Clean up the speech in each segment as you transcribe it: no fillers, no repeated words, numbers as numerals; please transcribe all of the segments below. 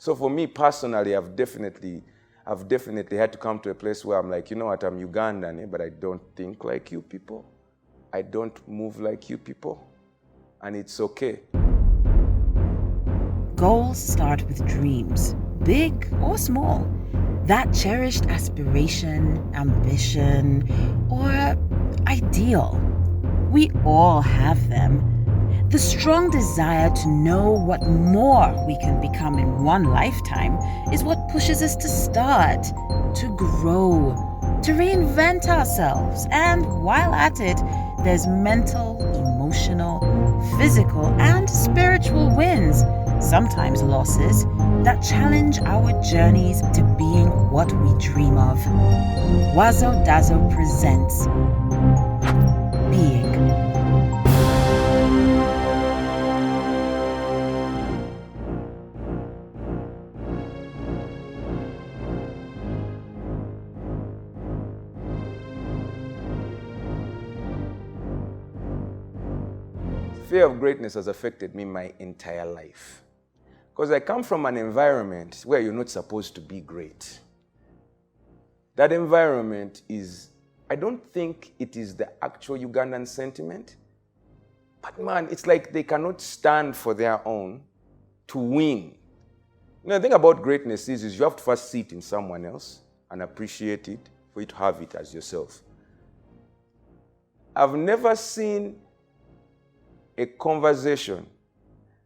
So for me personally, I've definitely had to come to a place where I'm like, you know what, I'm Ugandan, but I don't think like you people. I don't move like you people. And it's okay. Goals start with dreams, big or small. That cherished aspiration, ambition, or ideal. We all have them. The strong desire to know what more we can become in one lifetime is what pushes us to start, to grow, to reinvent ourselves. And while at it, there's mental, emotional, physical, and spiritual wins, sometimes losses, that challenge our journeys to being what we dream of. Wazo Dazo presents Being. Fear of greatness has affected me my entire life. Because I come from an environment where you're not supposed to be great. That environment is, I don't think it is the actual Ugandan sentiment, but man, it's like they cannot stand for their own to win. You know, the thing about greatness is you have to first see it in someone else and appreciate it for you to have it as yourself. I've never seen a conversation.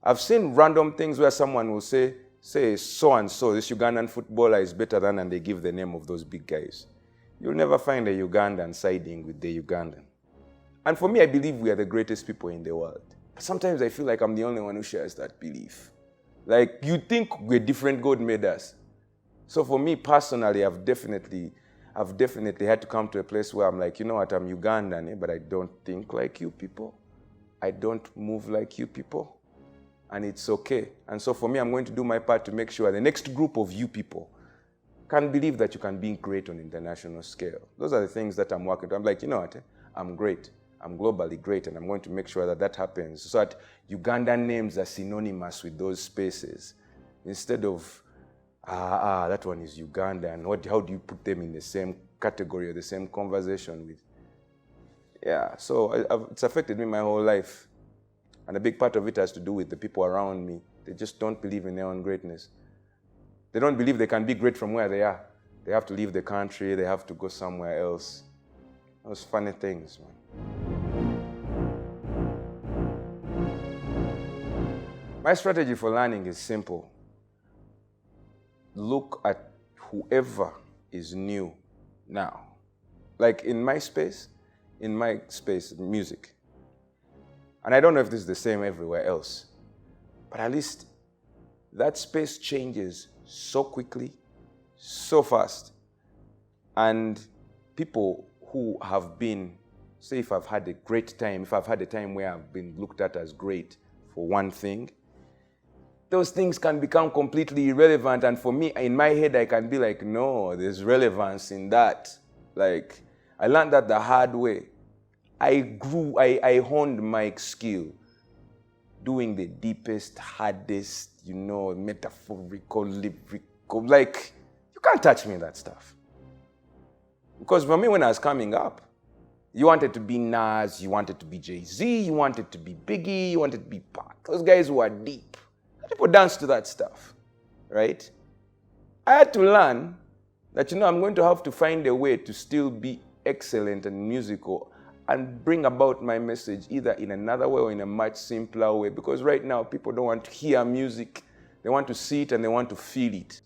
I've seen random things where someone will say so-and-so, this Ugandan footballer is better than, and they give the name of those big guys. You'll never find a Ugandan siding with the Ugandan. And for me, I believe we are the greatest people in the world. But sometimes I feel like I'm the only one who shares that belief. Like, you think we're different, God made us. So for me personally, I've definitely had to come to a place where I'm like, you know what, I'm Ugandan, but I don't think like you people. I don't move like you people. And it's okay. And so for me, I'm going to do my part to make sure the next group of you people can believe that you can be great on international scale. Those are the things that I'm working on. I'm like, you know what, I'm great. I'm globally great, and I'm going to make sure that that happens so that Ugandan names are synonymous with those spaces. Instead of, that one is Ugandan. How do you put them in the same category or the same conversation with? Yeah, so it's affected me my whole life. And a big part of it has to do with the people around me. They just don't believe in their own greatness. They don't believe they can be great from where they are. They have to leave the country. They have to go somewhere else. Those funny things, man. My strategy for learning is simple. Look at whoever is new now. Like in my space, music. And I don't know if this is the same everywhere else, but at least that space changes so quickly, so fast. And people who have been, say if I've had a great time, if I've had a time where I've been looked at as great for one thing, those things can become completely irrelevant. And for me, in my head, I can be like, no, there's relevance in that. Like, I learned that the hard way. I honed my skill doing the deepest, hardest, metaphorical, lyrical. Like, you can't touch me in that stuff. Because for me, when I was coming up, you wanted to be Nas, you wanted to be Jay-Z, you wanted to be Biggie, you wanted to be Pac. Those guys who are deep. People dance to that stuff, right? I had to learn that, I'm going to have to find a way to still be excellent and musical and bring about my message either in another way or in a much simpler way. Because right now, people don't want to hear music. They want to see it and they want to feel it.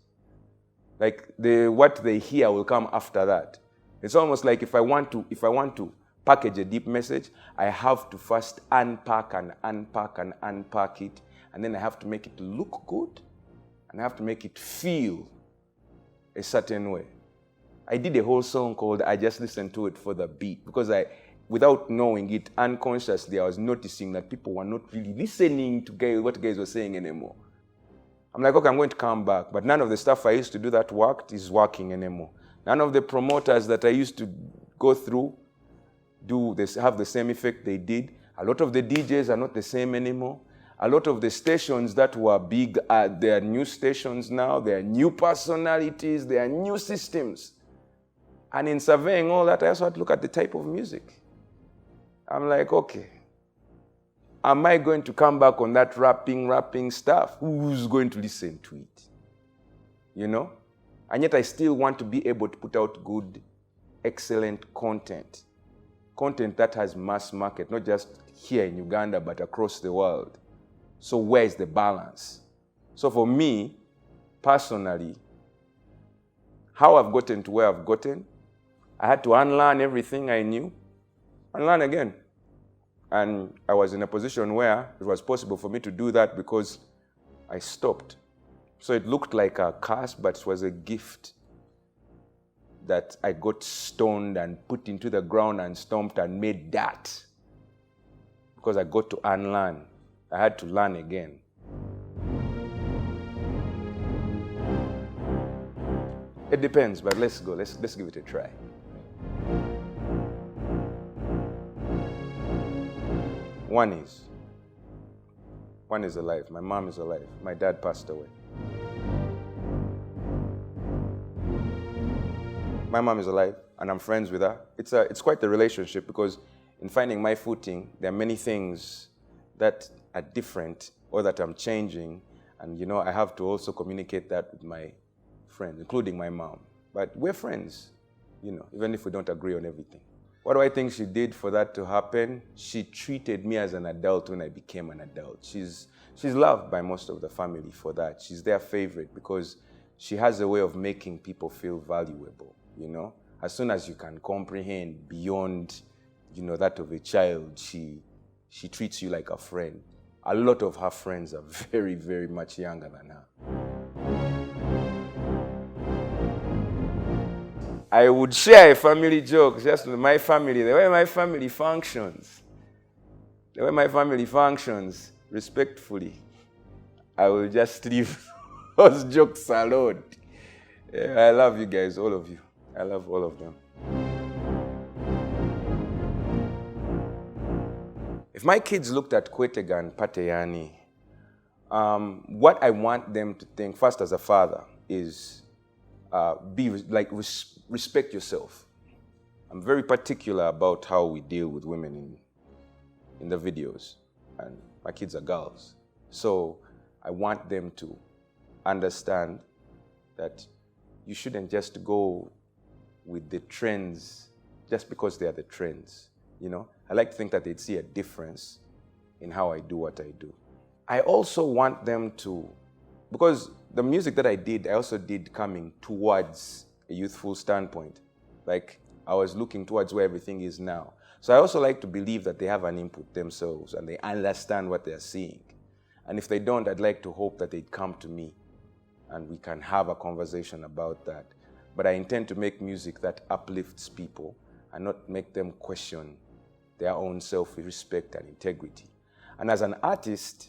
Like what they hear will come after that. It's almost like if I want to package a deep message, I have to first unpack it, and then I have to make it look good, and I have to make it feel a certain way. I did a whole song called I Just Listened to It for the Beat, because without knowing it, unconsciously, I was noticing that people were not really listening to what guys were saying anymore. I'm like, okay, I'm going to come back. But none of the stuff I used to do that worked is working anymore. None of the promoters that I used to go through have the same effect they did. A lot of the DJs are not the same anymore. A lot of the stations that were big, they are new stations now, they are new personalities, they are new systems. And in surveying all that, I also had to look at the type of music. I'm like, okay, am I going to come back on that rapping stuff? Who's going to listen to it? You know? And yet I still want to be able to put out good, excellent content. Content that has mass market, not just here in Uganda, but across the world. So where is the balance? So for me, personally, how I've gotten to where I've gotten, I had to unlearn everything I knew and learn again. And I was in a position where it was possible for me to do that because I stopped. So it looked like a curse, but it was a gift that I got stoned and put into the ground and stomped and made that. Because I got to unlearn. I had to learn again. It depends, but let's go. Let's give it a try. One is alive. My mom is alive. My dad passed away. My mom is alive, and I'm friends with her. It's quite the relationship because in finding my footing, there are many things that are different or that I'm changing, and I have to also communicate that with my friends, including my mom. But we're friends, even if we don't agree on everything. What do I think she did for that to happen? She treated me as an adult when I became an adult. She's loved by most of the family for that. She's their favorite because she has a way of making people feel valuable, As soon as you can comprehend beyond, that of a child, she treats you like a friend. A lot of her friends are very, very much younger than her. I would share a family joke, just with my family, the way my family functions. Respectfully, I will just leave those jokes alone. Yeah, I love you guys, all of you. I love all of them. If my kids looked at Kwetega and Pateyani, what I want them to think, first as a father, is respect yourself. I'm very particular about how we deal with women in the videos, and my kids are girls. So I want them to understand that you shouldn't just go with the trends just because they are the trends, I like to think that they'd see a difference in how I do what I do. I also want them to, because the music that I did, I also did coming towards a youthful standpoint. Like I was looking towards where everything is now. So I also like to believe that they have an input themselves and they understand what they're seeing. And if they don't, I'd like to hope that they'd come to me and we can have a conversation about that. But I intend to make music that uplifts people and not make them question their own self-respect and integrity. And as an artist,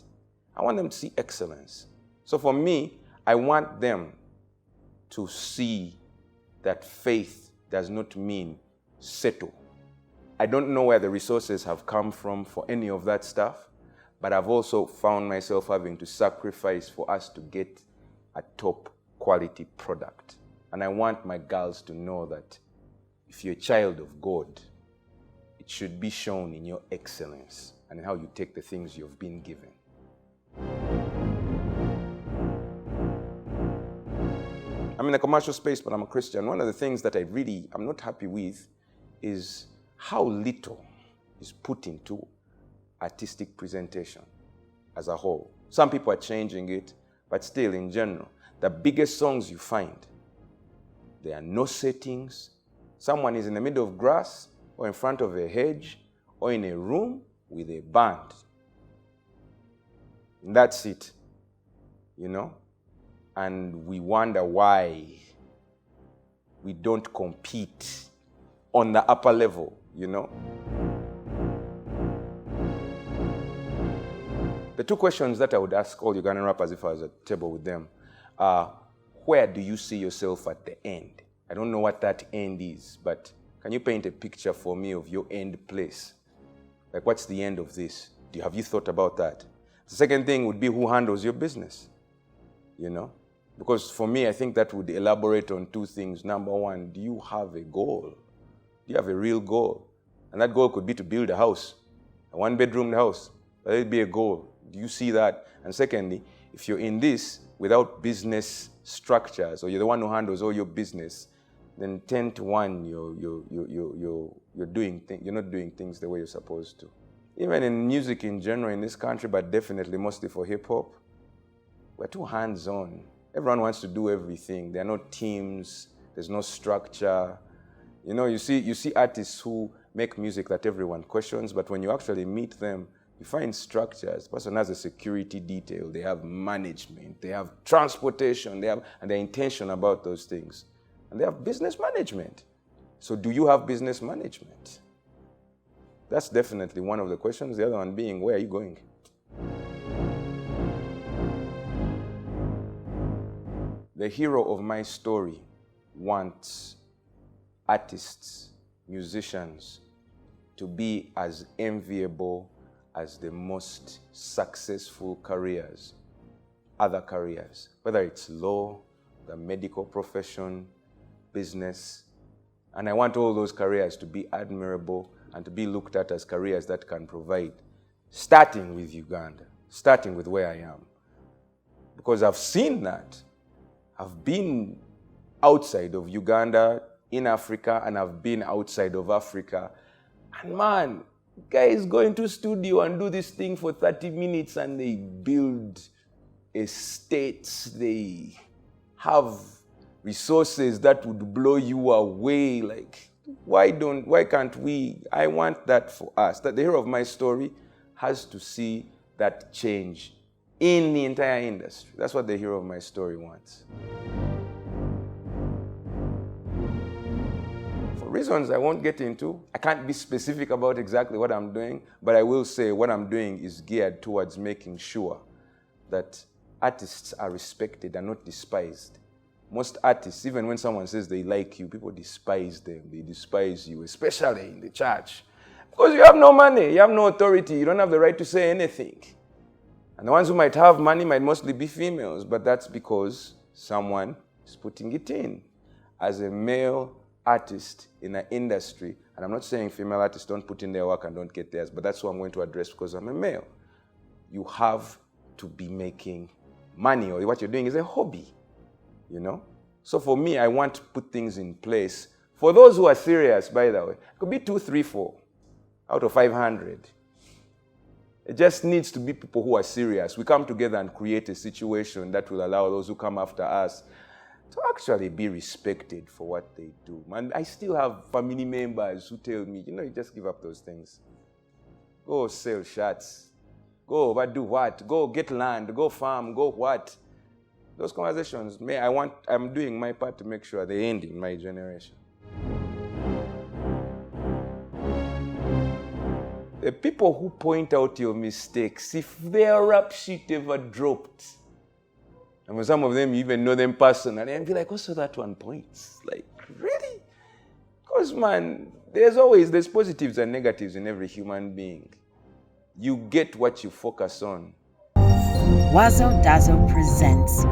I want them to see excellence. So for me, I want them to see that faith does not mean settle. I don't know where the resources have come from for any of that stuff, but I've also found myself having to sacrifice for us to get a top quality product. And I want my girls to know that if you're a child of God, it should be shown in your excellence and in how you take the things you've been given. I'm in a commercial space, but I'm a Christian. One of the things that I'm not happy with is how little is put into artistic presentation as a whole. Some people are changing it, but still, in general, the biggest songs you find, there are no settings. Someone is in the middle of grass, or in front of a hedge, or in a room with a band. And that's it, And we wonder why we don't compete on the upper level, The two questions that I would ask all Ugandan rappers if I was at the table with them are, where do you see yourself at the end? I don't know what that end is, but can you paint a picture for me of your end place? Like, what's the end of this? Have you thought about that? The second thing would be who handles your business, you know? Because for me, I think that would elaborate on two things. Number one, do you have a goal? Do you have a real goal? And that goal could be to build a house, a one-bedroom house. That would be a goal. Do you see that? And secondly, if you're in this without business structures, or you're the one who handles all your business, then 10 to 1, you're not doing things the way you're supposed to. Even in music in general in this country, but definitely mostly for hip-hop, we're too hands-on. Everyone wants to do everything. There are no teams, there's no structure. You know, you see artists who make music that everyone questions, but when you actually meet them, you find structures. The person has a security detail, they have management, they have transportation, and they're intentional about those things. And they have business management. So do you have business management? That's definitely one of the questions. The other one being, where are you going? The hero of my story wants artists, musicians, to be as enviable as the most successful careers, other careers, whether it's law, the medical profession, business. And I want all those careers to be admirable and to be looked at as careers that can provide, starting with Uganda, starting with where I am. Because I've seen that. I've been outside of Uganda, in Africa, and I've been outside of Africa. And man, guys go into studio and do this thing for 30 minutes and they build estates, they have resources that would blow you away. Like, why can't we? I want that for us. That the hero of my story has to see that change in the entire industry. That's what the hero of my story wants. For reasons I won't get into, I can't be specific about exactly what I'm doing, but I will say what I'm doing is geared towards making sure that artists are respected and not despised. Most artists, even when someone says they like you, people despise them. They despise you, especially in the church. Because you have no money, you have no authority, you don't have the right to say anything. And the ones who might have money might mostly be females, but that's because someone is putting it in. As a male artist in an industry, and I'm not saying female artists don't put in their work and don't get theirs, but that's what I'm going to address because I'm a male. You have to be making money, or what you're doing is a hobby, you know? So for me, I want to put things in place. For those who are serious, by the way, it could be 2, 3, 4 out of 500. It just needs to be people who are serious. We come together and create a situation that will allow those who come after us to actually be respected for what they do. Man, I still have family members who tell me, you know, you just give up those things. Go sell shirts. Go do what? Go get land. Go farm. Go what? Those conversations, I'm doing my part to make sure they end in my generation. The people who point out your mistakes, if their rap sheet ever dropped, and for some of them, you even know them personally, and be like, what's that one points? Like, really? Because, man, there's positives and negatives in every human being. You get what you focus on. Wazo Dazo presents